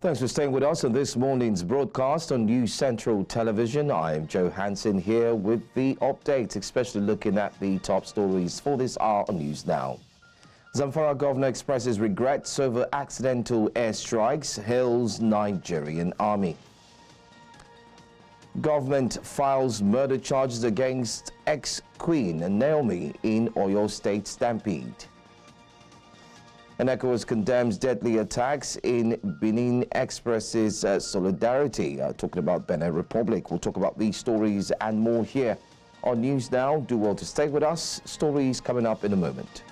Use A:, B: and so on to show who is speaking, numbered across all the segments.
A: Thanks for staying with us on this morning's broadcast on News Central Television. I am Joe Hansen here with the updates, especially looking at the top stories for this hour on News Now. Zamfara governor expresses regrets over accidental airstrikes, hails Nigerian army. Government files murder charges against ex-Queen Naomi in Oyo State stampede. And ECOWAS condemns deadly attacks in Benin, expresses solidarity. Talking about Benin Republic. We'll talk about these stories and more here on News Now. Do well to stay with us. Stories coming up in a moment.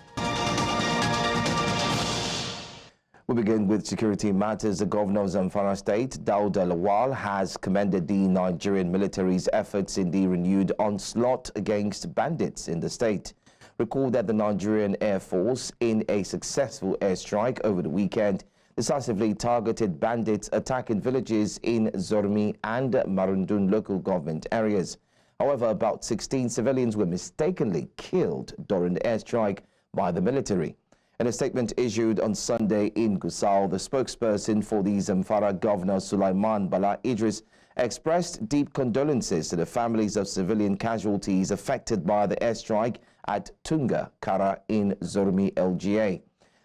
A: We begin with security matters. The governor of Zamfara State, Dauda Lawal, has commended the Nigerian military's efforts in the renewed onslaught against bandits in the state. Recall that the Nigerian Air Force, in a successful airstrike over the weekend, decisively targeted bandits attacking villages in Zormi and Marundun local government areas. However, about 16 civilians were mistakenly killed during the airstrike by the military. In a statement issued on Sunday in Gusau, the spokesperson for the Zamfara Governor Sulaiman Bala Idris expressed deep condolences to the families of civilian casualties affected by the airstrike at Tunga Kara in Zormi LGA.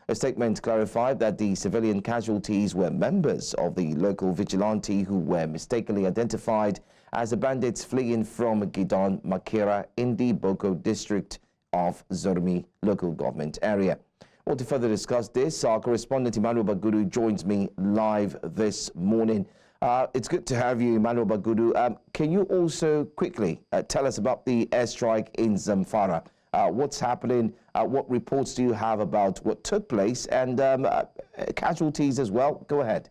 A: A statement clarified that the civilian casualties were members of the local vigilante who were mistakenly identified as the bandits fleeing from Gidon Makera in the Boko district of Zormi local government area. Well, to further discuss this, our correspondent Emmanuel Bagudu joins me live this morning. It's good to have you, Emmanuel Bagudu. Can you also quickly tell us about the airstrike in Zamfara? What's happening? What reports do you have about what took place and casualties as well? Go ahead.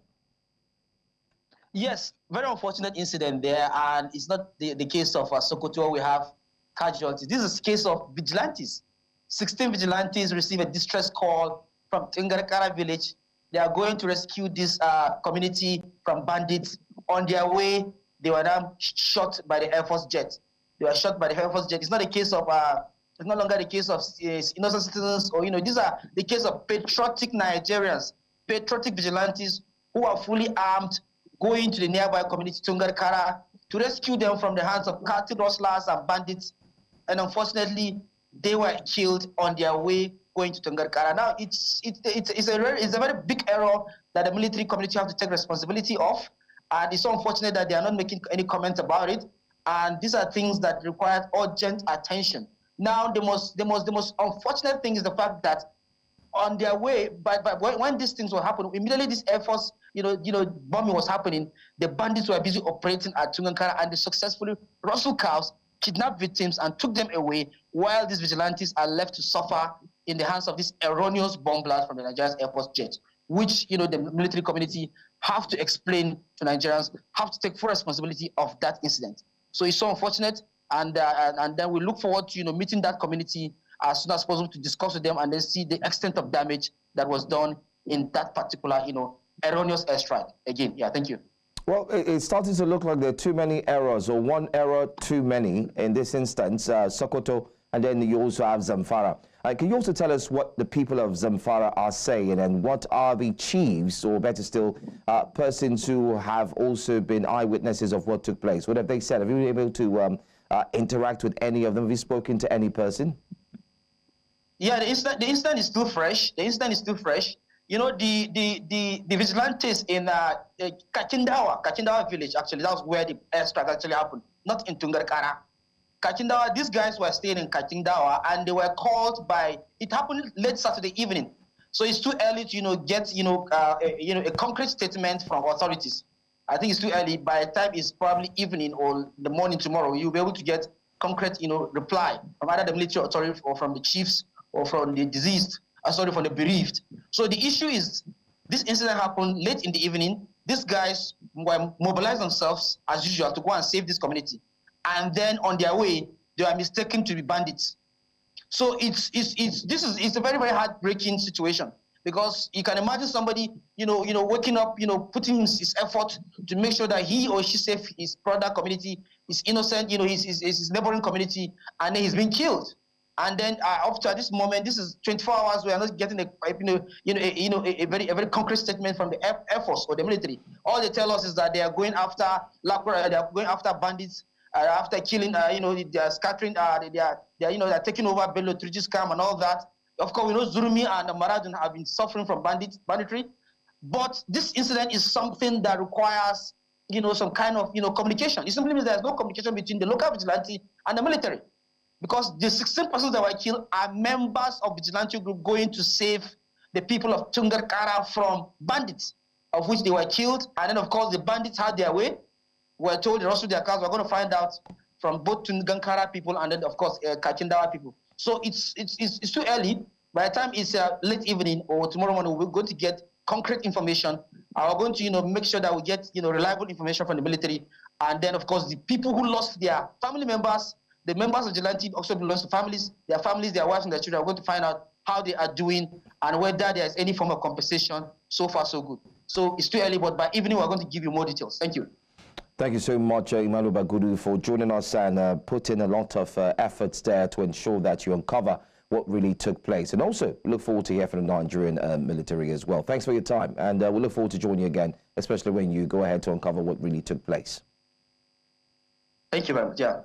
B: Yes, very unfortunate incident there, and it's not the case of Sokoto. We have casualties. This is a case of vigilantes. 16 vigilantes received a distress call from Tingarakara village. They are going to rescue this community from bandits. On their way, they were now shot by the Air Force jet. They were shot by the Air Force jet. It's not a case of, it's no longer the case of innocent citizens, or, these are the case of patriotic Nigerians, patriotic vigilantes who are fully armed, going to the nearby community, Tungarakara, to rescue them from the hands of cattle rustlers and bandits. And unfortunately, they were killed on their way going to Tungarakara. Now, it's a very big error that the military community have to take responsibility of, and it's so unfortunate that they are not making any comment about it. And these are things that require urgent attention. Now, the most unfortunate thing is the fact that on their way, but when these things were happening, immediately this Air Force, bombing was happening, the bandits were busy operating at Tungarakara, and they successfully rustled cows, kidnapped victims, and took them away, while these vigilantes are left to suffer in the hands of this erroneous bomb blast from the Nigerian Air Force jet, which the military community have to explain to Nigerians, have to take full responsibility of that incident. So it's so unfortunate, and then we look forward to meeting that community as soon as possible to discuss with them and then see the extent of damage that was done in that particular erroneous airstrike. Again, thank you.
A: Well, it's starting to look like there are too many errors, or one error too many in this instance, Sokoto, and then you also have Zamfara. Can you also tell us what the people of Zamfara are saying, and what are the chiefs, or better still, persons who have also been eyewitnesses of what took place? What have they said? Have you been able to interact with any of them? Have you spoken to any person?
B: Yeah, the incident is still fresh. The vigilantes in Kachindawa village, actually, that was where the airstrike actually happened, not in Tungarakara. Kachindawa, these guys were staying in Kachindawa, and they were called by, it happened late Saturday evening. So it's too early to, get, a concrete statement from authorities. I think it's too early. By the time it's probably evening or the morning tomorrow, you'll be able to get concrete, reply from either the military authority or from the chiefs or from the deceased, from the bereaved. So the issue is, this incident happened late in the evening. These guys were mobilized themselves as usual to go and save this community. And then on their way, they were mistaken to be bandits. So it's a very, very heartbreaking situation, because you can imagine somebody, waking up, putting his effort to make sure that he or she save his brother community, his innocent, his neighboring community, and then he's been killed. And then up to this moment, this is 24 hours. We are not getting a very concrete statement from the Air Force or the military. All they tell us is that they are going after bandits, after killing. They are scattering. They are taking over Bello Trujiscam and all that. Of course, we know Zurumi and Maradun have been suffering from banditry. But this incident is something that requires some kind of communication. It simply means there is no communication between the local vigilante and the military. Because the 16 persons that were killed are members of vigilante group going to save the people of Tungarkara from bandits, of which they were killed. And then, of course, the bandits had their way. We're told they rustled their cars. We're going to find out from both Tungarkara people and then, of course, Kachindawa people. So it's too early. By the time it's late evening or tomorrow morning, we're going to get concrete information. We're going to make sure that we get reliable information from the military. And then, of course, the people who lost their family members, the members of vigilante also belongs to families, their wives and their children are going to find out how they are doing and whether there is any form of compensation. So far, so good. So it's too early, but by evening, we're going to give you more details. Thank you.
A: Thank you so much, Emmanuel Bagudu, for joining us and putting a lot of efforts there to ensure that you uncover what really took place. And also, we look forward to hearing from the Nigerian military as well. Thanks for your time, and we look forward to joining you again, especially when you go ahead to uncover what really took place.
B: Thank you very much. Yeah.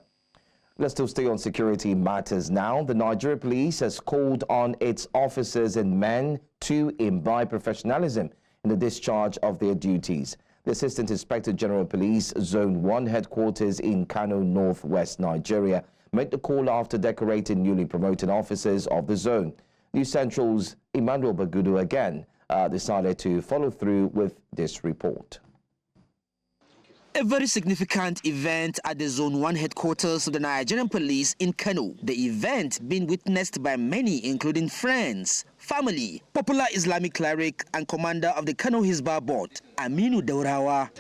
A: Let's still stay on security matters now. The Nigeria police has called on its officers and men to imbibe professionalism in the discharge of their duties. The Assistant Inspector General of Police, Zone 1 headquarters in Kano, Northwest Nigeria, made the call after decorating newly promoted officers of the zone. News Central's Emmanuel Bagudu again decided to follow through with this report.
C: A very significant event at the Zone 1 headquarters of the Nigerian police in Kano. The event being witnessed by many, including friends, family, popular Islamic cleric and commander of the Kano Hisbah board, Aminu Daurawa.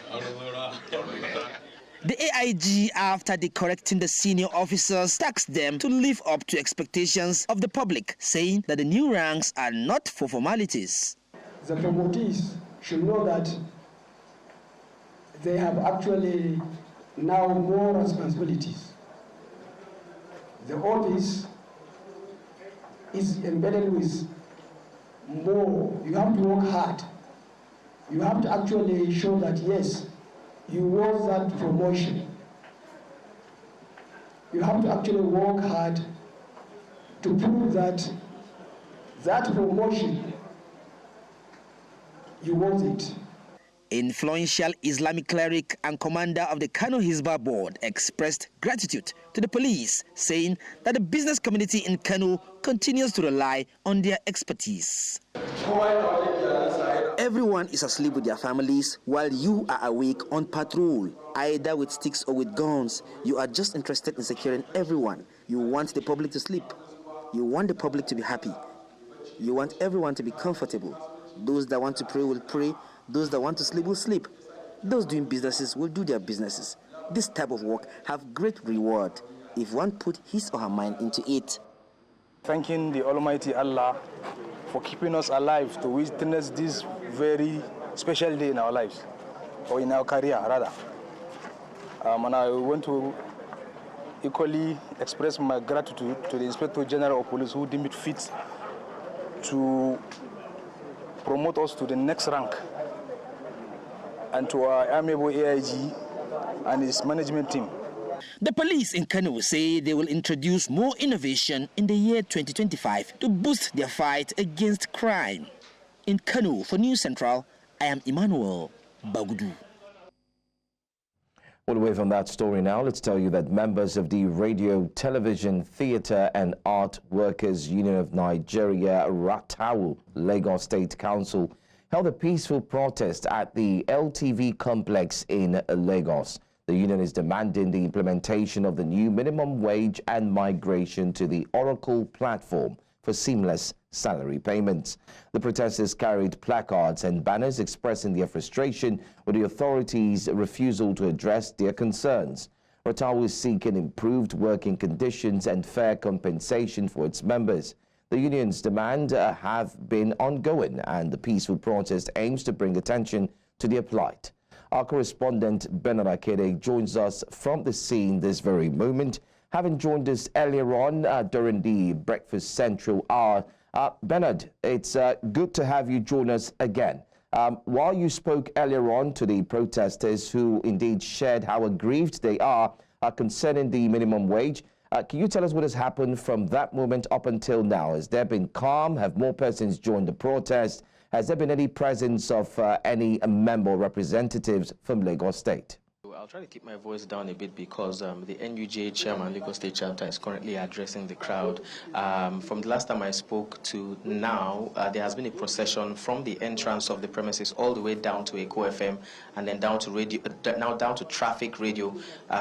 C: The AIG, after decorrecting the senior officers, tasked them to live up to expectations of the public, saying that the new ranks are not for formalities.
D: The promotees should know that they have actually now more responsibilities. The office is embedded with more. You have to work hard. You have to actually show that, yes, you want that promotion. You have to actually work hard to prove that that promotion, you want it.
C: Influential Islamic cleric and commander of the Kano Hisbah board expressed gratitude to the police, saying that the business community in Kano continues to rely on their expertise. Everyone is asleep with their families while you are awake on patrol, either with sticks or with guns. You are just interested in securing everyone. You want the public to sleep. You want the public to be happy. You want everyone to be comfortable. Those that want to pray will pray. Those that want to sleep will sleep. Those doing businesses will do their businesses. This type of work have great reward if one put his or her mind into it.
E: Thanking the Almighty Allah for keeping us alive to witness this very special day in our lives, or in our career rather. And I want to equally express my gratitude to the Inspector General of Police who deemed it fit to promote us to the next rank, and to our amiable AIG and his management team.
C: The police in Kano say they will introduce more innovation in the year 2025 to boost their fight against crime. In Kano, for News Central, I am Emmanuel Bagudu.
A: All away from that story now, let's tell you that members of the Radio, Television, Theatre and Art Workers Union of Nigeria, RATTAWU, Lagos State Council, held a peaceful protest at the LTV complex in Lagos. The union is demanding the implementation of the new minimum wage and migration to the Oracle platform for seamless salary payments. The protesters carried placards and banners expressing their frustration with the authorities' refusal to address their concerns. RATTAWU is seeking improved working conditions and fair compensation for its members. The union's demand have been ongoing, and the peaceful protest aims to bring attention to their plight. Our correspondent Bernard Akede joins us from the scene this very moment having joined us earlier on during the Breakfast Central hour. Bernard, it's good to have you join us again. While you spoke earlier on to the protesters who indeed shared how aggrieved they are concerning the minimum wage, can you tell us what has happened from that moment up until now? Has there been calm? Have more persons joined the protest? Has there been any presence of any member or representatives from Lagos State?
F: I'll try to keep my voice down a bit because the NUJ chairman, Lagos State chapter, is currently addressing the crowd. From the last time I spoke to now, there has been a procession from the entrance of the premises all the way down to Eko FM and then down to radio, now down to Traffic Radio.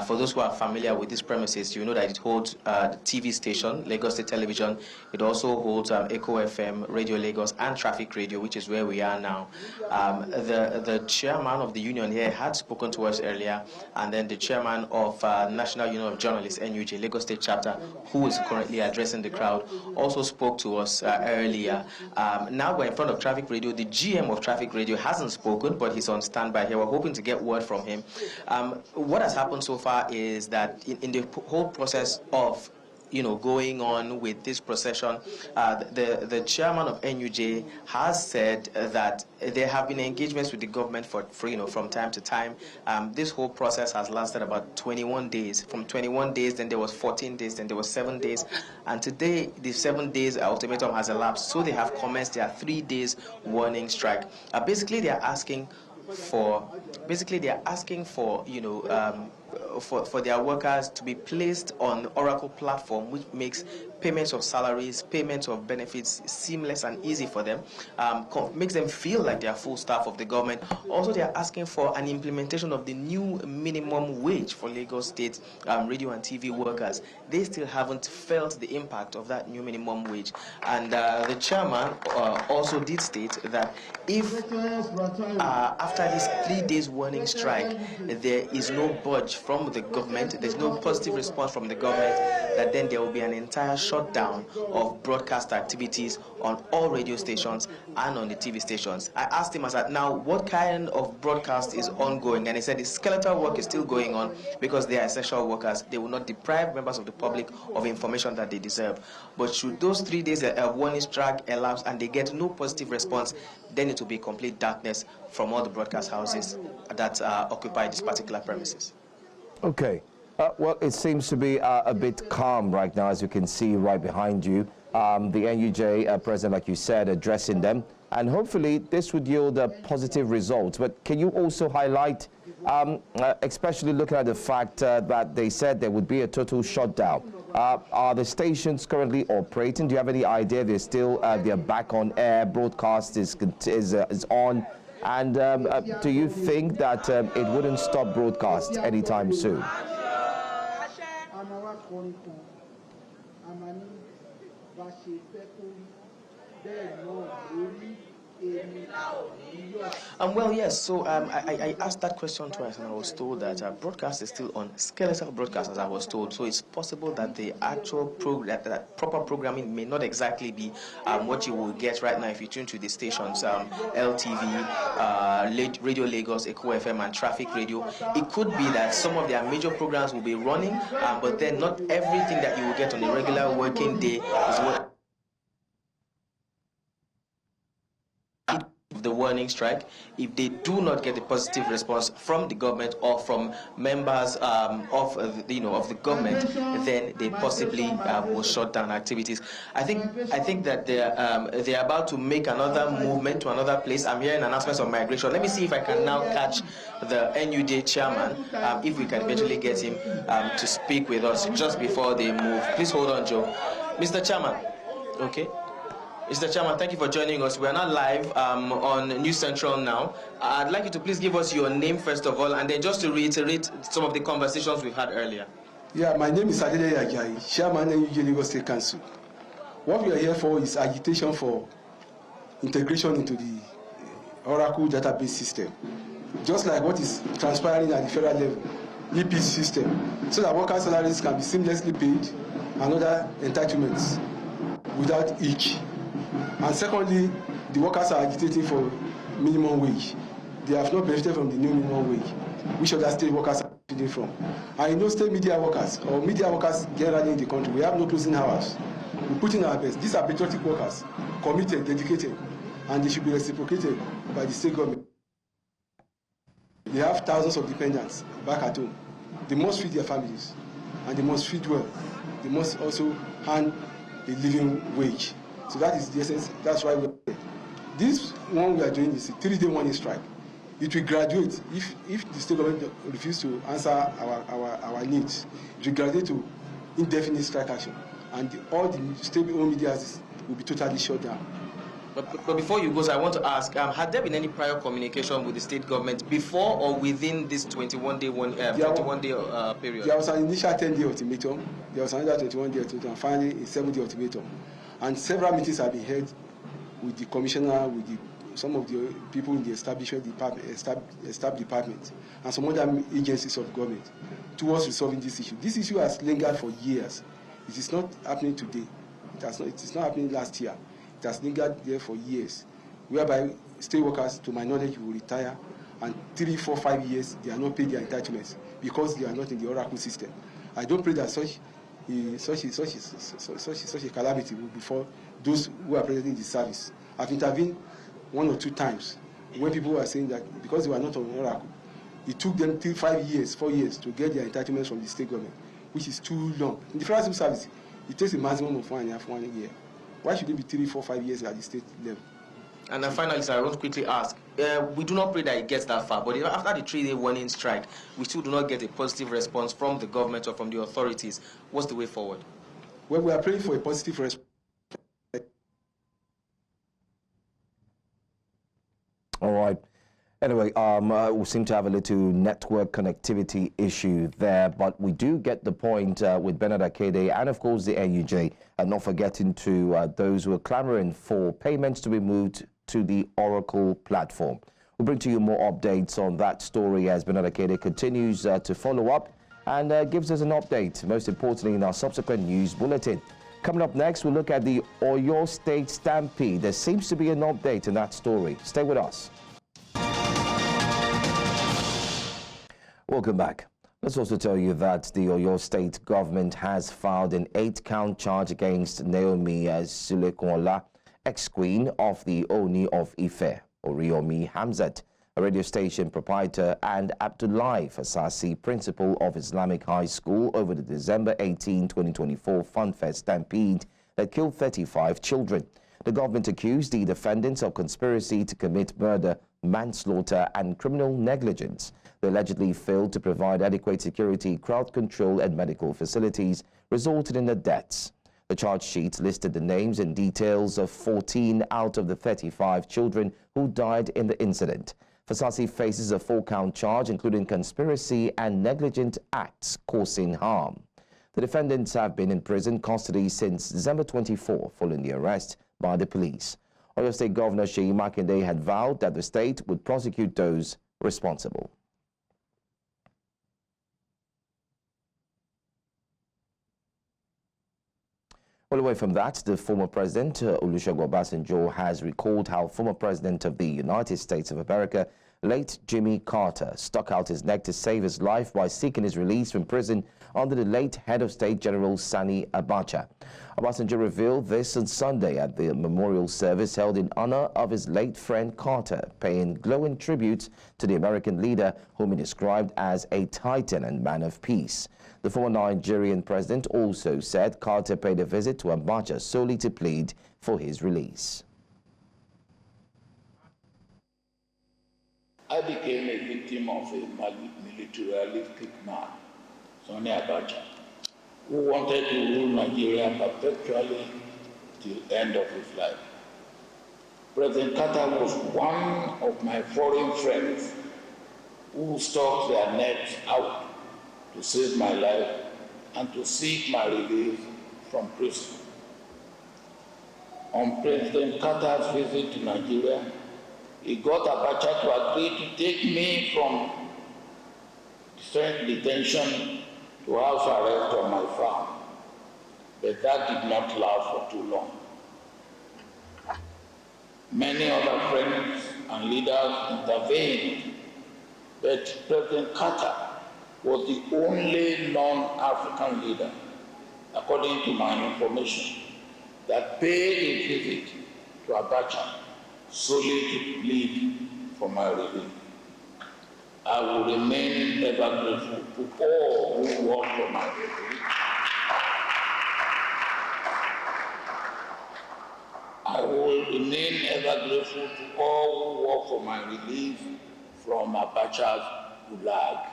F: For those who are familiar with these premises, you know that it holds the TV station, Lagos State Television. It also holds Eko FM, Radio Lagos, and Traffic Radio, which is where we are now. The chairman of the union here had spoken to us earlier, and then the chairman of National Union of Journalists, NUJ, Lagos State Chapter, who is currently addressing the crowd, also spoke to us earlier. Now we're in front of Traffic Radio. The GM of Traffic Radio hasn't spoken, but he's on standby here. We're hoping to get word from him. What has happened so far is that in the whole process of going on with this procession, the chairman of NUJ has said that there have been engagements with the government from time to time. This whole process has lasted about 21 days. From 21 days, then there was 14 days, then there was 7 days, and today the 7 days ultimatum has elapsed. So they have commenced their 3 days warning strike. Basically, they are asking for for their workers to be placed on Oracle platform, which makes payments of salaries, payments of benefits seamless and easy for them, makes them feel like they are full staff of the government. Also, they are asking for an implementation of the new minimum wage for Lagos State radio and TV workers. They still haven't felt the impact of that new minimum wage. And the chairman also did state that if after this 3 days warning strike, there is no budge from the government, there's no positive response from the government, that then there will be an entire shutdown of broadcast activities on all radio stations and on the TV stations. I asked him, I said, now what kind of broadcast is ongoing? And he said the skeletal work is still going on because they are essential workers. They will not deprive members of the public of information that they deserve. But should those 3 days of warning strike elapse and they get no positive response, then it will be complete darkness from all the broadcast houses that occupy this particular premises.
A: Okay. Well, it seems to be a bit calm right now, as you can see right behind you. The NUJ president, like you said, addressing them. And hopefully this would yield positive results. But can you also highlight, especially looking at the fact that they said there would be a total shutdown? Are the stations currently operating? Do you have any idea they're back on air, broadcast is on? And do you think that it wouldn't stop broadcast anytime soon?
F: Well, yes. So I asked that question twice, and I was told that broadcast is still on skeletal broadcast, as I was told. So it's possible that the actual that proper programming may not exactly be what you will get right now if you tune to the stations, LTV, Radio Lagos, Eko FM, and Traffic Radio. It could be that some of their major programs will be running, but then not everything that you will get on a regular working day is what the warning strike. If they do not get a positive response from the government or from members of the government, then they possibly will shut down activities. I think that they're about to make another movement to another place. I'm hearing announcements of migration. Let me see if I can now catch the NUJ chairman, if we can eventually get him to speak with us just before they move. Please hold on, Joe. Mr. Chairman. Okay. Mr. Chairman, thank you for joining us. We are now live on News Central now. I'd like you to please give us your name first of all, and then just to reiterate some of the conversations we've had earlier.
G: Yeah, my name is Adele Yagai, Chairman of NUJ Lagos State Council. What we are here for is agitation for integration into the Oracle database system, just like what is transpiring at the federal level, EP system, so that workers' salaries can be seamlessly paid and other entitlements without each. And secondly, the workers are agitating for minimum wage. They have not benefited from the new minimum wage, which other state workers are from. I know state media workers or media workers generally in the country, we have no closing hours. We put in our best. These are patriotic workers, committed, dedicated, and they should be reciprocated by the state government. They have thousands of dependents back at home. They must feed their families, and they must feed well. They must also earn a living wage. So that is the essence. That's why we're here. This one we are doing is a 3-day warning strike. It will graduate if the state government refuses to answer our needs. It will graduate to indefinite strike action, and all the state-owned media will be totally shut down.
F: But before you go, so I want to ask: had there been any prior communication with the state government before or within this 21-day period?
G: There was an initial 10-day ultimatum. There was another 21-day ultimatum, and finally a 7-day ultimatum. And several meetings have been held with the commissioner, with some of the people in the establishment department, and some other agencies of government towards resolving this issue. This issue has lingered for years. It is not happening today. It is not happening last year. It has lingered there for years, whereby state workers, to my knowledge, will retire, and 3, 4, 5 years they are not paid their entitlements because they are not in the Oracle system. I don't pray that such a calamity will befall those who are present in the service. I've intervened 1 or 2 times when people were saying that because they were not on Oracle, it took them 3, 5 years, 4 years to get their entitlements from the state government, which is too long. In the federal civil service, it takes a maximum of 1.5 year. Why should it be 3, 4, 5 years at the state level?
F: And then finally, sir, I want to quickly ask, we do not pray that it gets that far, but after the 3-day warning strike, we still do not get a positive response from the government or from the authorities. What's the way forward?
G: Well, we are praying for a positive response.
A: All right. Anyway, we seem to have a little network connectivity issue there, but we do get the point with Bernard Akede and, of course, the NUJ, and not forgetting to those who are clamoring for payments to be moved to the Oracle platform. We'll bring to you more updates on that story as Bernard Akede continues to follow up and gives us an update, most importantly, in our subsequent news bulletin. Coming up next, we'll look at the Oyo State stampede. There seems to be an update in that story. Stay with us. Welcome back. Let's also tell you that the Oyo State Government has filed an 8-count charge against Naomi Sulekola, ex-queen of the Oni of Ife, Oriyomi Hamzat, a radio station proprietor, and Abdullahi Fasasi, principal of Islamic High School, over the December 18, 2024 Funfest stampede that killed 35 children. The government accused the defendants of conspiracy to commit murder, manslaughter, and criminal negligence. They allegedly failed to provide adequate security, crowd control, and medical facilities, resulting in the deaths. The charge sheet listed the names and details of 14 out of the 35 children who died in the incident. Fasasi faces a 4-count charge, including conspiracy and negligent acts causing harm. The defendants have been in prison custody since December 24, following the arrest by the police. Oyo State Governor Seyi Makinde had vowed that the state would prosecute those responsible. Well, away from that, the former President Olusegun Obasanjo has recalled how former President of the United States of America, late Jimmy Carter, stuck out his neck to save his life by seeking his release from prison under the late head of state General Sani Abacha. Obasanjo revealed this on Sunday at the memorial service held in honor of his late friend Carter, paying glowing tribute to the American leader whom he described as a titan and man of peace. The former Nigerian president also said Carter paid a visit to Abacha solely to plead for his release.
H: I became a victim of a militaristic man, Sani Abacha, who wanted to rule Nigeria perpetually till the end of his life. President Carter was one of my foreign friends who stuck their necks out to save my life and to seek my release from prison. On President Carter's visit to Nigeria, he got Abacha to agree to take me from detention to house arrest on my farm, but that did not last for too long. Many other friends and leaders intervened, but President Carter was the only non-African leader, according to my information, that paid a visit to Abacha solely to plead for my relief. I will remain ever grateful to all who work for my relief. I will remain ever grateful to all who work for my relief from Abacha's gulag.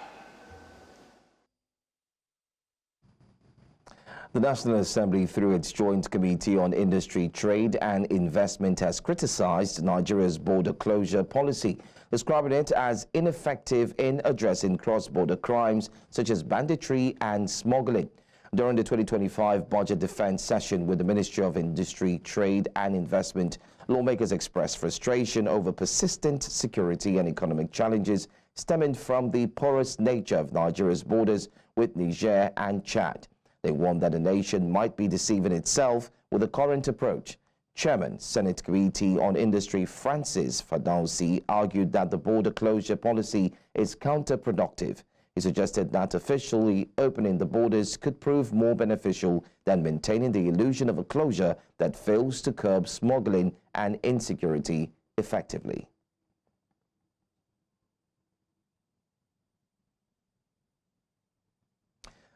A: The National Assembly, through its Joint Committee on Industry, Trade and Investment, has criticized Nigeria's border closure policy, describing it as ineffective in addressing cross-border crimes such as banditry and smuggling. During the 2025 budget defense session with the Ministry of Industry, Trade and Investment, lawmakers expressed frustration over persistent security and economic challenges stemming from the porous nature of Nigeria's borders with Niger and Chad. They warned that the nation might be deceiving itself with the current approach. Chairman, Senate Committee on Industry Francis Fadaunsi argued that the border closure policy is counterproductive. He suggested that officially opening the borders could prove more beneficial than maintaining the illusion of a closure that fails to curb smuggling and insecurity effectively.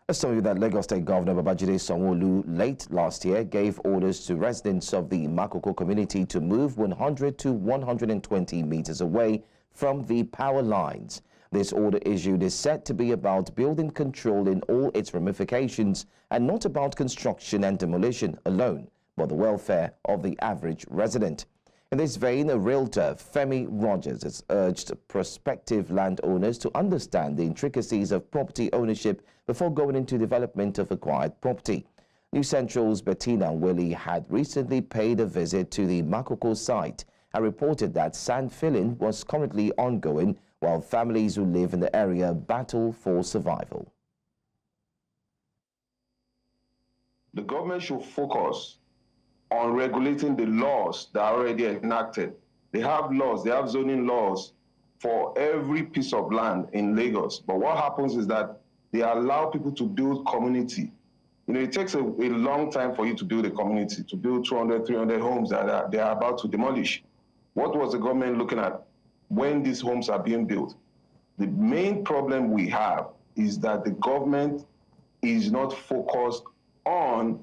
A: Let's tell you that Lagos State Governor Babajide Sanwo-Olu late last year gave orders to residents of the Makoko community to move 100 to 120 meters away from the power lines. This order issued is said to be about building control in all its ramifications and not about construction and demolition alone, but the welfare of the average resident. In this vein, a realtor, Femi Rogers, has urged prospective landowners to understand the intricacies of property ownership before going into development of acquired property. News Central's Bettina Willie had recently paid a visit to the Makoko site and reported that sand filling was currently ongoing while families who live in the area battle for survival.
I: The government should focus on regulating the laws that are already enacted. They have laws, they have zoning laws for every piece of land in Lagos. But what happens is that they allow people to build community. You know, it takes a long time for you to build a community, to build 200, 300 homes that they are about to demolish. What was the government looking at when these homes are being built? The main problem we have is that the government is not focused on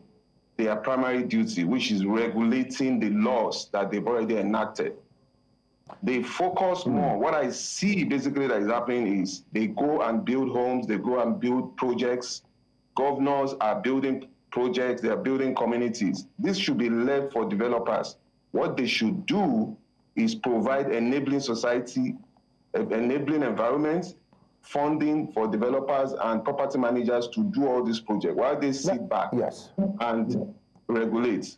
I: their primary duty, which is regulating the laws that they've already enacted. They focus more. What I see basically that is happening is they go and build homes, they go and build projects. Governors are building projects, they are building communities. This should be left for developers. What they should do is provide enabling society, enabling environments, funding for developers and property managers to do all these projects while they sit back and regulate.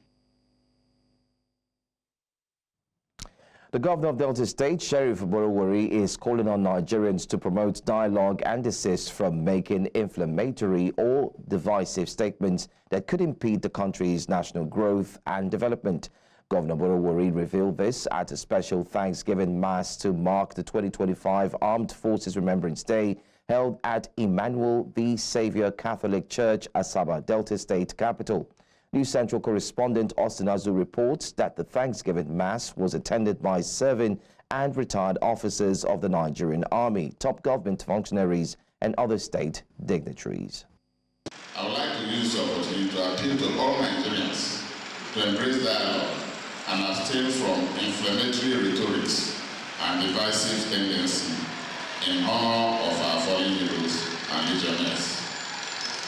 A: The governor of Delta State, Sheriff Borowori, is calling on Nigerians to promote dialogue and desist from making inflammatory or divisive statements that could impede the country's national growth and development. Governor Borowori revealed this at a special Thanksgiving Mass to mark the 2025 Armed Forces Remembrance Day held at Emmanuel the Savior Catholic Church, Asaba, Delta State capital. News Central correspondent Austin Azu reports that the Thanksgiving Mass was attended by serving and retired officers of the Nigerian Army, top government functionaries, and other state dignitaries.
J: I would like to use this opportunity to appeal to all Nigerians to embrace dialogue and abstain from inflammatory rhetorics and divisive tendency in honor of our fallen heroes and legionnaires.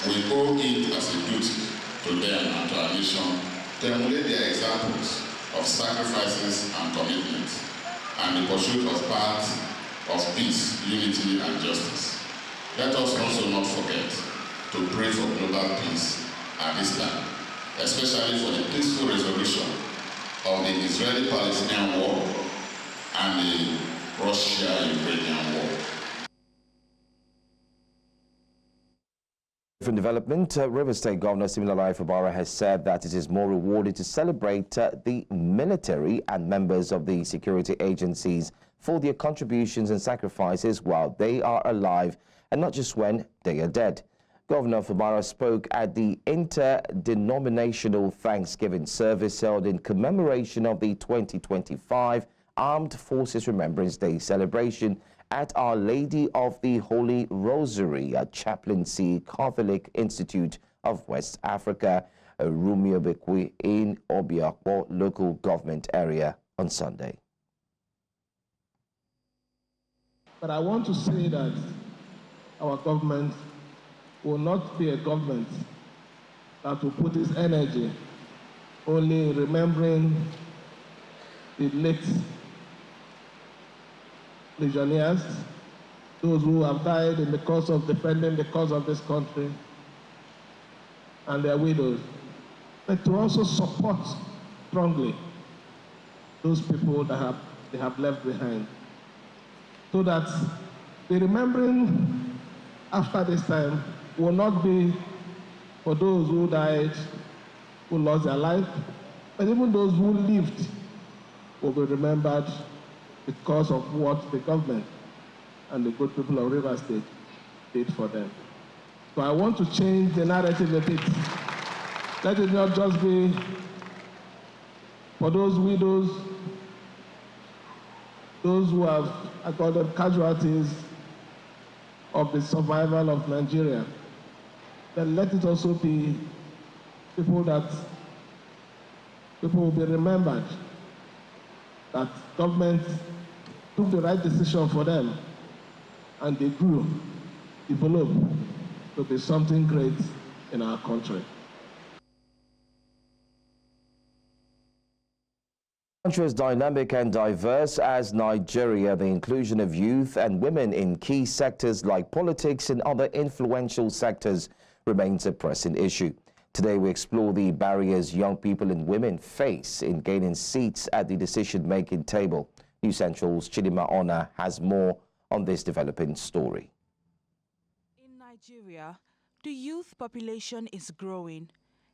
J: We owe it as a duty to them and to our nation to emulate their examples of sacrifices and commitment and the pursuit of paths of peace, unity, and justice. Let us also not forget to pray for global peace at this time, especially for the peaceful resolution of the Israeli-Palestinian war and the Russia-Ukrainian war.
A: From development, Rivers State Governor Siminalayi Fubara has said that it is more rewarding to celebrate the military and members of the security agencies for their contributions and sacrifices while they are alive and not just when they are dead. Governor Fubara spoke at the interdenominational Thanksgiving service held in commemoration of the 2025 Armed Forces Remembrance Day celebration at Our Lady of the Holy Rosary at Chaplaincy Catholic Institute of West Africa, Rumiobekwe in Obiakpo local government area on Sunday.
K: But I want to say that our government will not be a government that will put its energy only remembering the late legionnaires, those who have died in the cause of defending the cause of this country, and their widows, but to also support strongly those people that they have left behind, so that the remembering after this time will not be for those who died, who lost their life, but even those who lived will be remembered because of what the government and the good people of River State did for them. So I want to change the narrative a bit. Let it not just be for those widows, those who have accorded casualties of the survival of Nigeria. Then let it also be people will be remembered that government took the right decision for them and they grew, developed to be something great in our country.
A: Country is dynamic and diverse as Nigeria. The inclusion of youth and women in key sectors like politics and other influential sectors remains a pressing issue. Today we explore the barriers young people and women face in gaining seats at the decision-making table. News Central's Chidima Ona has more on this developing story.
L: In Nigeria, the youth population is growing.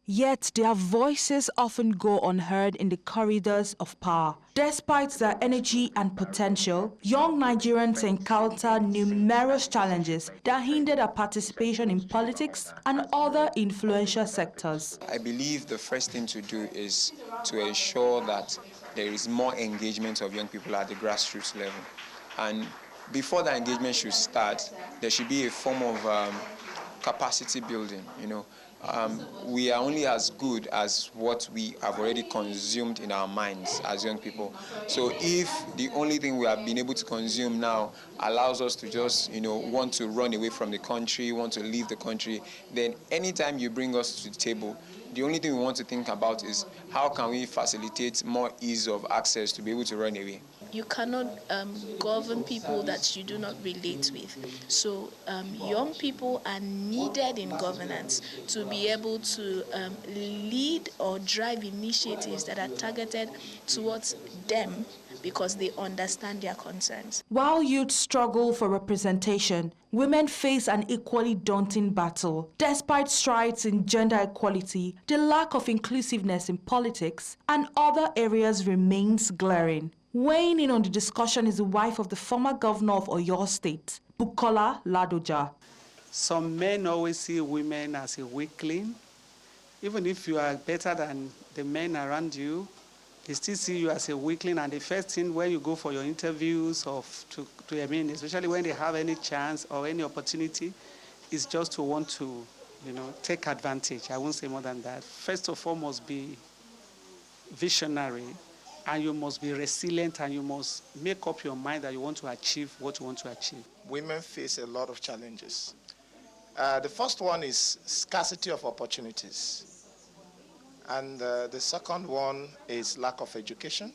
L: Yet their voices often go unheard in the corridors of power. Despite their energy and potential, young Nigerians encounter numerous challenges that hinder their participation in politics and other influential sectors.
M: I believe the first thing to do is to ensure that there is more engagement of young people at the grassroots level. And before that engagement should start, there should be a form of capacity building, we are only as good as what we have already consumed in our minds as young people. So if the only thing we have been able to consume now allows us to just, want to run away from the country, want to leave the country, then anytime you bring us to the table, the only thing we want to think about is how can we facilitate more ease of access to be able to run away.
N: You cannot govern people that you do not relate with. So young people are needed in governance to be able to lead or drive initiatives that are targeted towards them because they understand their concerns.
L: While youth struggle for representation, women face an equally daunting battle. Despite strides in gender equality, the lack of inclusiveness in politics and other areas remains glaring. Weighing in on the discussion is the wife of the former governor of Oyo State, Bukola Ladoja.
O: Some men always see women as a weakling. Even if you are better than the men around you, they still see you as a weakling. And the first thing when you go for your interviews, especially when they have any chance or any opportunity, is just to want to, take advantage. I won't say more than that. First of all, must be visionary. And you must be resilient, and you must make up your mind that you want to achieve what you want to achieve.
P: Women face a lot of challenges. The first one is scarcity of opportunities. And the second one is lack of education.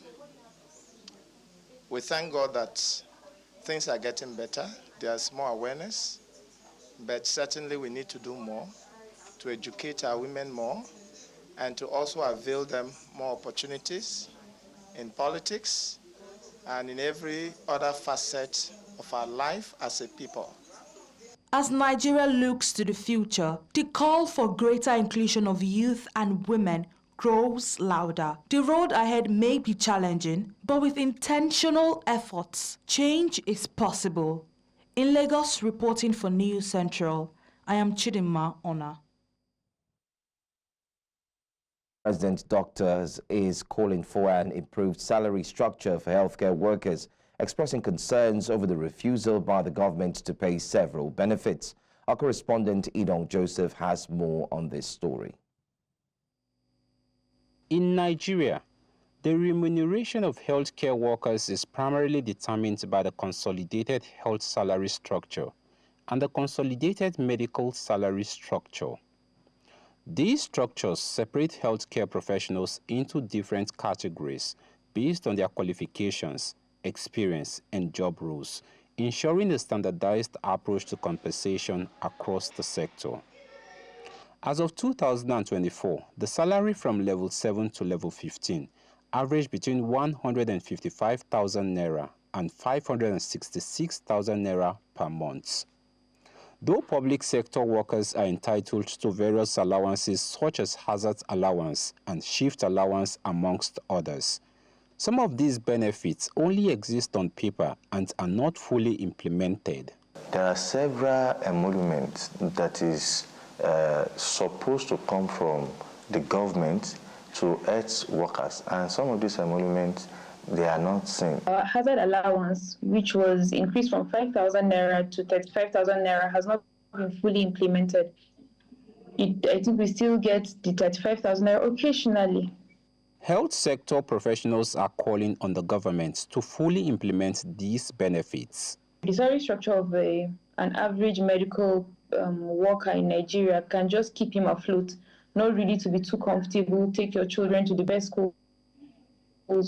P: We thank God that things are getting better. There's more awareness. But certainly we need to do more to educate our women more and to also avail them more opportunities in politics and in every other facet of our life as a people.
L: As Nigeria looks to the future, the call for greater inclusion of youth and women grows louder. The road ahead may be challenging, but with intentional efforts, change is possible. In Lagos, reporting for News Central, I am Chidinma Ona.
A: President Doctors is calling for an improved salary structure for healthcare workers, expressing concerns over the refusal by the government to pay several benefits. Our correspondent Idong Joseph has more on this story.
Q: In Nigeria, the remuneration of healthcare workers is primarily determined by the Consolidated Health Salary Structure and the Consolidated Medical Salary Structure. These structures separate healthcare professionals into different categories based on their qualifications, experience, and job roles, ensuring a standardized approach to compensation across the sector. As of 2024, the salary from level 7 to level 15 averaged between 155,000 naira and 566,000 naira per month. Though public sector workers are entitled to various allowances such as hazard allowance and shift allowance amongst others, some of these benefits only exist on paper and are not fully implemented.
R: There are several emoluments that is supposed to come from the government to health workers, and some of these emoluments they are not seen.
S: Hazard allowance, which was increased from 5,000 naira to 35,000 naira, has not been fully implemented. I think we still get the 35,000 naira occasionally.
Q: Health sector professionals are calling on the government to fully implement these benefits.
S: The salary structure of an average medical worker in Nigeria can just keep him afloat, not really to be too comfortable, take your children to the best schools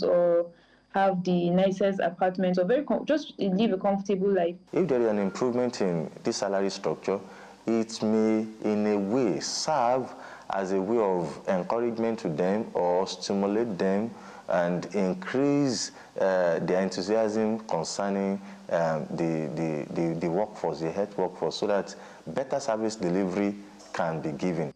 S: or have the nicest apartments, or just live a comfortable life.
R: If there is an improvement in this salary structure, it may in a way serve as a way of encouragement to them or stimulate them and increase their enthusiasm concerning the workforce, the health workforce, so that better service delivery can be given.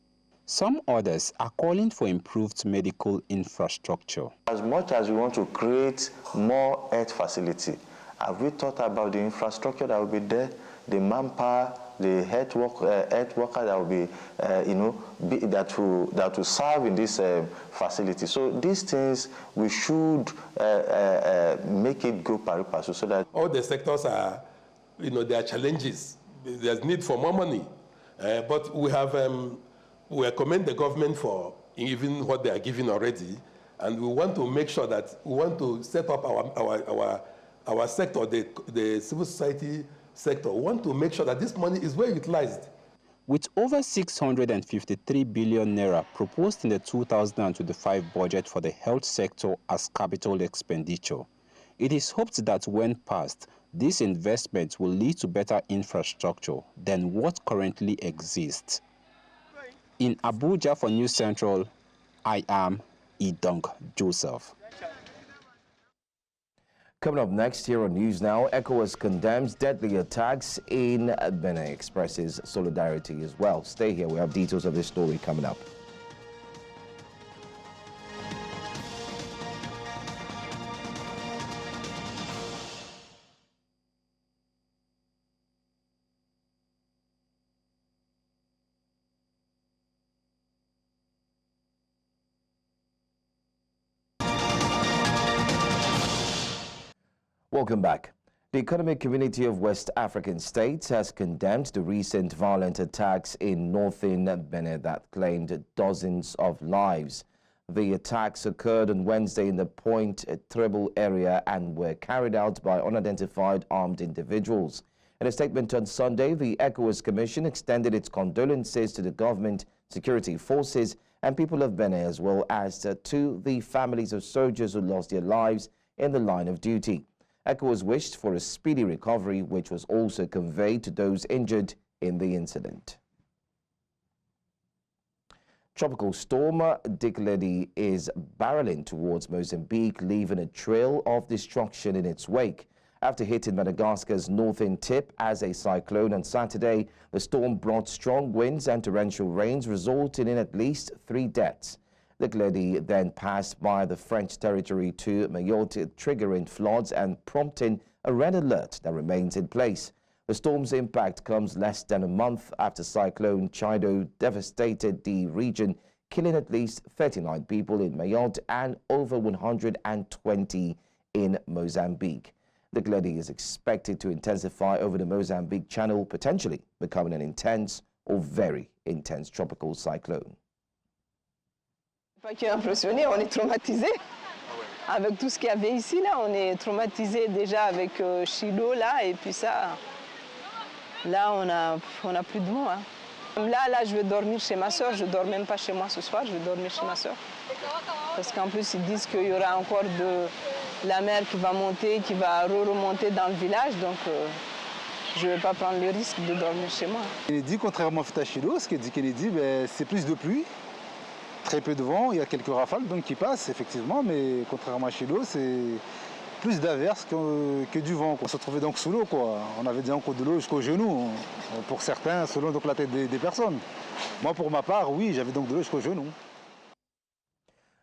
Q: Some others are calling for improved medical infrastructure.
R: As much as we want to create more health facility, have we thought about the infrastructure that will be there, the manpower, the health worker that will be, that will serve in this facility? So these things we should make it go pari passu, so that
T: all the sectors are, there are challenges. There's need for more money, but we have. We commend the government for giving what they are giving already, and we want to make sure that we want to set up our sector, the civil society sector. We want to make sure that this money is well utilized.
Q: With over 653 billion naira proposed in the 2025 budget for the health sector as capital expenditure, it is hoped that when passed, this investment will lead to better infrastructure than what currently exists. In Abuja for News Central, I am Idong Joseph.
A: Coming up next here on News Now, ECOWAS condemns deadly attacks in Benin, expresses solidarity as well. Stay here, we have details of this story coming up. Welcome back. The Economic Community of West African States has condemned the recent violent attacks in northern Benin that claimed dozens of lives. The attacks occurred on Wednesday in the Point Treble area and were carried out by unidentified armed individuals. In a statement on Sunday, the ECOWAS Commission extended its condolences to the government, security forces, and people of Benin, as well as to the families of soldiers who lost their lives in the line of duty. ECOWAS wished for a speedy recovery, which was also conveyed to those injured in the incident. Tropical storm Dikledi is barreling towards Mozambique, leaving a trail of destruction in its wake. After hitting Madagascar's northern tip as a cyclone on Saturday, the storm brought strong winds and torrential rains, resulting in at least 3 deaths. Dikledi then passed by the French territory to Mayotte, triggering floods and prompting a red alert that remains in place. The storm's impact comes less than a month after Cyclone Chido devastated the region, killing at least 39 people in Mayotte and over 120 in Mozambique. The Glady is expected to intensify over the Mozambique Channel, potentially becoming an intense or very intense tropical cyclone.
U: Pas qui est impressionné, on est traumatisé. Avec tout ce qu'il y avait ici, là, on est traumatisé déjà avec Chido, là, et puis ça, là, on a plus de mots. Hein. Là, je vais dormir chez ma soeur, je ne dors même pas chez moi ce soir, je vais dormir chez ma soeur. Parce qu'en plus, ils disent qu'il y aura encore de la mer qui va monter, qui va remonter dans le village, donc je ne vais pas prendre le risque de dormir chez moi.
V: Kennedy, contrairement à Chido, ce que dit Kennedy, c'est plus de pluie. Très peu de vent, il y a quelques rafales donc, qui passent, effectivement, mais contrairement à Chido, c'est plus d'averses que du vent. On se retrouvait donc sous l'eau, quoi. On avait déjà encore de l'eau jusqu'aux genoux, pour certains, selon donc, la tête des personnes. Moi, pour ma part, oui, j'avais donc de l'eau jusqu'aux genoux.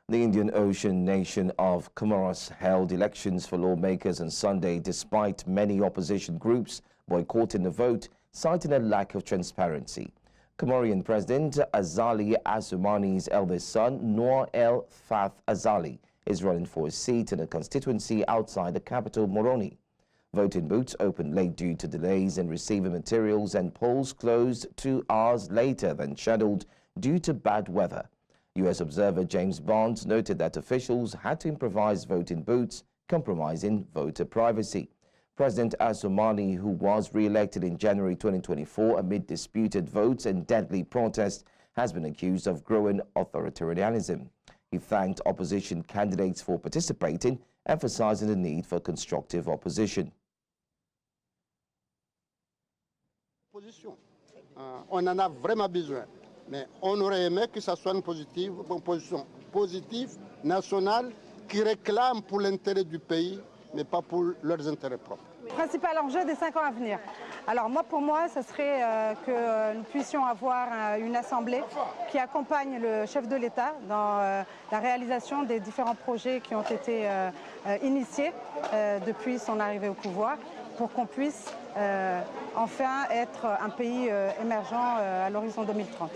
A: The Indian Ocean nation of Comoros held elections for lawmakers on Sunday despite many opposition groups boycotting the vote, citing a lack of transparency. Comorian President Azali Assoumani's eldest son, Noor El Fath Azali, is running for a seat in a constituency outside the capital, Moroni. Voting booths opened late due to delays in receiving materials, and polls closed 2 hours later than scheduled due to bad weather. U.S. observer James Bonds noted that officials had to improvise voting booths, compromising voter privacy. President Assoumani, who was re-elected in January 2024 amid disputed votes and deadly protests, has been accused of growing authoritarianism. He thanked opposition candidates for participating, emphasizing the need for constructive opposition.
W: On en a vraiment besoin, mais on aurait aimé que ça soit une position positive, nationale, qui réclame pour l'intérêt du pays, mais pas pour leurs intérêts propres.
X: Principal enjeu des 5 ans à venir. Alors pour moi, ce serait que nous puissions avoir une assemblée qui accompagne le chef de l'État dans la réalisation des différents projets qui ont été initiés depuis son arrivée au pouvoir, pour qu'on puisse enfin être un pays émergent à l'horizon 2030.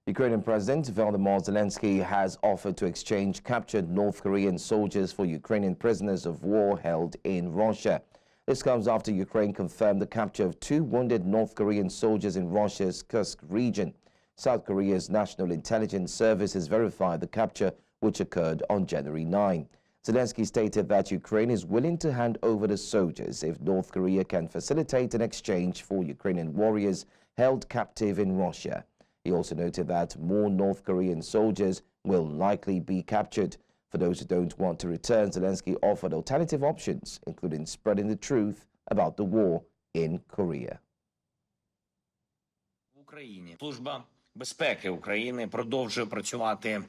A: Ukrainian President Volodymyr Zelensky has offered to exchange captured North Korean soldiers for Ukrainian prisoners of war held in Russia. This comes after Ukraine confirmed the capture of 2 wounded North Korean soldiers in Russia's Kursk region. South Korea's National Intelligence Service has verified the capture, which occurred on January 9. Zelensky stated that Ukraine is willing to hand over the soldiers if North Korea can facilitate an exchange for Ukrainian warriors held captive in Russia. He also noted that more North Korean soldiers will likely be captured. For those who don't want to return, Zelensky offered alternative options, including spreading the truth about the war in Korea.
Y: В Україні Служба безпеки України продовжує працювати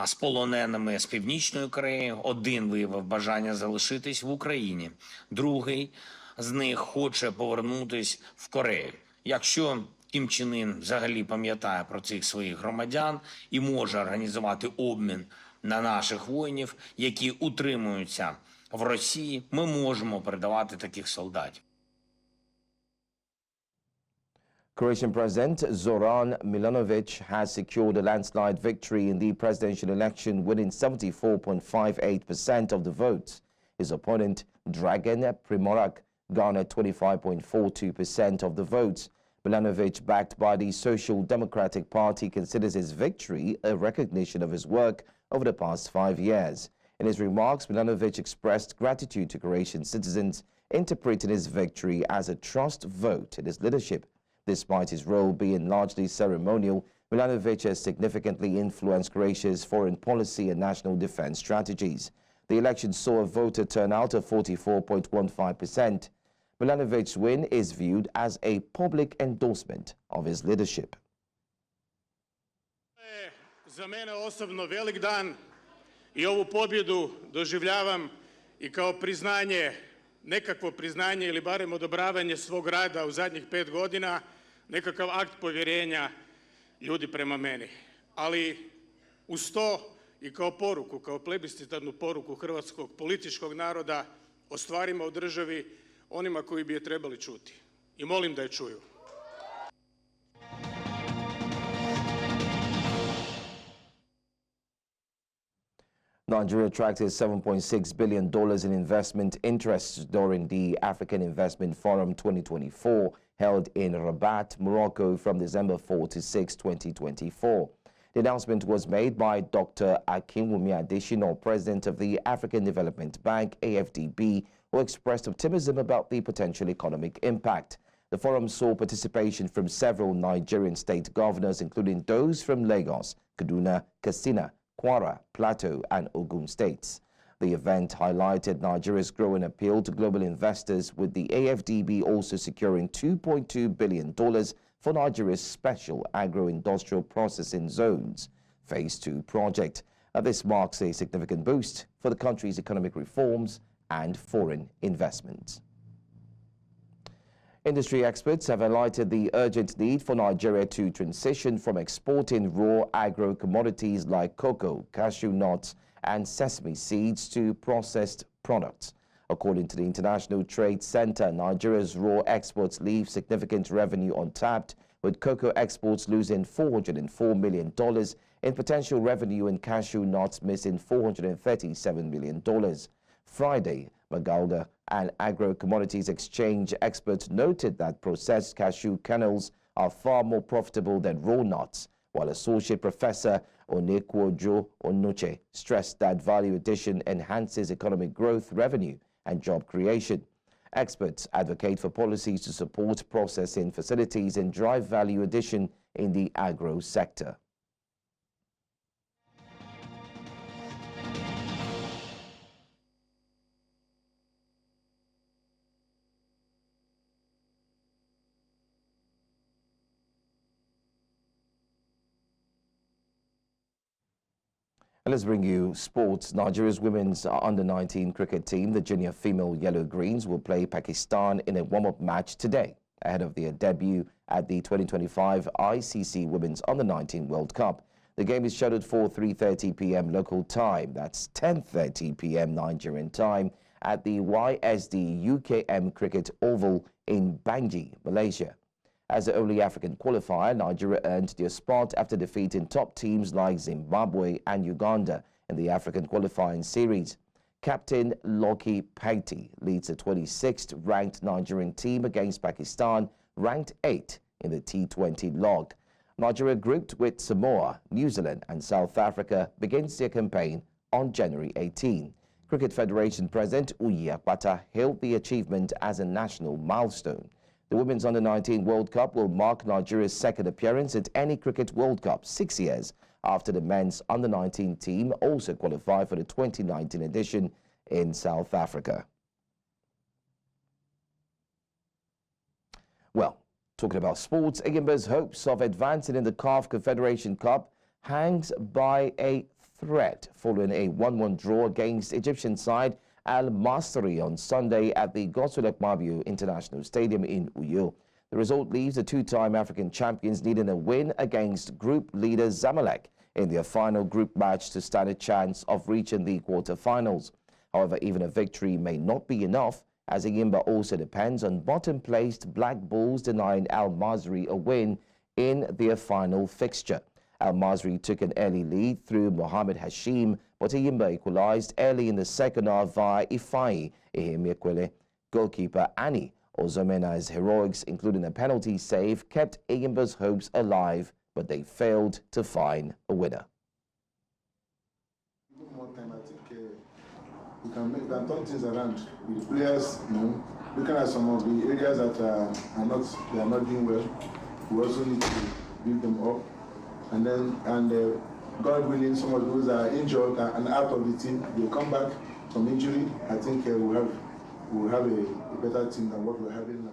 Y: з полоненими з Північної Кореї. Один виявив бажання залишитись в Україні. Другий з них хоче повернутись в Корею. Якщо Кім Чен Ін взагалі пам'ятає про цих своїх громадян і може організувати обмін на наших воїнів, які утримуються в Росії, ми можемо передавати таких солдатів.
A: Croatian President Zoran Milanovic has secured a landslide victory in the presidential election, winning 74.58% of the votes. His opponent, Dragan Primorac, garnered 25.42% of the votes. Milanovic, backed by the Social Democratic Party, considers his victory a recognition of his work over the past 5 years. In his remarks, Milanovic expressed gratitude to Croatian citizens, interpreting his victory as a trust vote in his leadership. Despite his role being largely ceremonial, Milanovic has significantly influenced Croatia's foreign policy and national defense strategies. The election saw a voter turnout of 44.15%. Milanovic's win is viewed as a public endorsement of his leadership.
Z: Za mene osobno velik dan I ovu pobjedu doživljavam I kao priznanje, nekakvo priznanje ili barem odobravanje svog rada u zadnjih 5 godina, nekakav akt povjerenja ljudi prema meni. Ali uz to i kao poruku, kao plebiscitarnu poruku hrvatskog političkog naroda o stvarima u državi onima koji bi je trebali čuti. I molim da je čuju.
A: Nigeria attracted $7.6 billion in investment interests during the African Investment Forum 2024 held in Rabat, Morocco from December 4 to 6, 2024. The announcement was made by Dr. Akinwumi Adesina, president of the African Development Bank, AFDB, who expressed optimism about the potential economic impact. The forum saw participation from several Nigerian state governors, including those from Lagos, Kaduna, Katsina, Kwara, Plateau, and Ogun states. The event highlighted Nigeria's growing appeal to global investors, with the AFDB also securing $2.2 billion for Nigeria's special agro-industrial processing zones Phase 2 project. This marks a significant boost for the country's economic reforms and foreign investment. Industry experts have highlighted the urgent need for Nigeria to transition from exporting raw agro-commodities like cocoa, cashew nuts, and sesame seeds to processed products. According to the International Trade Center, Nigeria's raw exports leave significant revenue untapped, with cocoa exports losing $404 million in potential revenue and cashew nuts missing $437 million. Friday, Magauga and Agro-Commodities Exchange experts noted that processed cashew kernels are far more profitable than raw nuts, while Associate Professor Onekwojo Onuche stressed that value addition enhances economic growth, revenue, and job creation. Experts advocate for policies to support processing facilities and drive value addition in the agro sector. And let's bring you sports. Nigeria's women's under-19 cricket team, the junior female Yellow Greens, will play Pakistan in a warm-up match today ahead of their debut at the 2025 ICC Women's Under-19 World Cup. The game is scheduled for 3:30 p.m. local time. That's 10:30 p.m. Nigerian time at the YSD UKM Cricket Oval in Bangui, Malaysia. As the only African qualifier, Nigeria earned their spot after defeating top teams like Zimbabwe and Uganda in the African qualifying series. Captain Lucky Paiti leads the 26th ranked Nigerian team against Pakistan, ranked 8th in the T20 log. Nigeria, grouped with Samoa, New Zealand and South Africa, begins their campaign on January 18. Cricket Federation President Uyi Akpata hailed the achievement as a national milestone. The Women's Under-19 World Cup will mark Nigeria's second appearance at any Cricket World Cup, 6 years after the men's Under-19 team also qualified for the 2019 edition in South Africa. Well, talking about sports, Igimba's hopes of advancing in the CAF Confederation Cup hangs by a thread following a 1-1 draw against Egyptian side Al Masri on Sunday at the Godswill Akpabio International Stadium in Uyo. The result leaves the two-time African champions needing a win against group leader Zamalek in their final group match to stand a chance of reaching the quarter-finals. However, even a victory may not be enough, as Igimba also depends on bottom-placed Black Bulls denying Al Masri a win in their final fixture. Al Masri took an early lead through Mohamed Hashim, but Igimba equalized early in the second half via Ifeanyi Ehemekwele. Goalkeeper Annie Ozomena's heroics, including a penalty save, kept Igimba's hopes alive, but they failed to find a winner.
B: More time, I think we can turn things around with players, looking at some of the areas that are not doing well. We also need to build them up. And God willing, some of those are injured and out of the team, they come back from injury. I think we'll have a better team than what we're having now.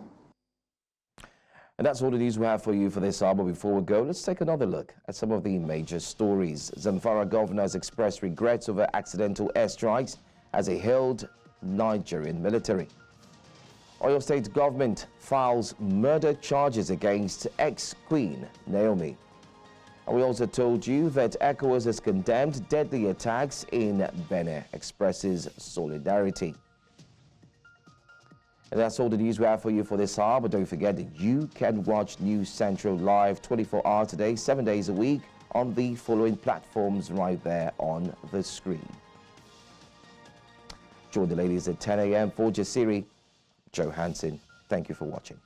A: And that's all the news we have for you for this hour. But before we go, let's take another look at some of the major stories. Zamfara governor has expressed regrets over accidental airstrikes as he hailed Nigerian military. Oyo State Government files murder charges against ex-Queen Naomi. And we also told you that ECOWAS has condemned deadly attacks in Benin, expresses solidarity. And that's all the news we have for you for this hour, but don't forget that you can watch News Central live 24 hours a day, 7 days a week on the following platforms right there on the screen. Join the ladies at 10 a.m. for Jasiri Johansson. Thank you for watching.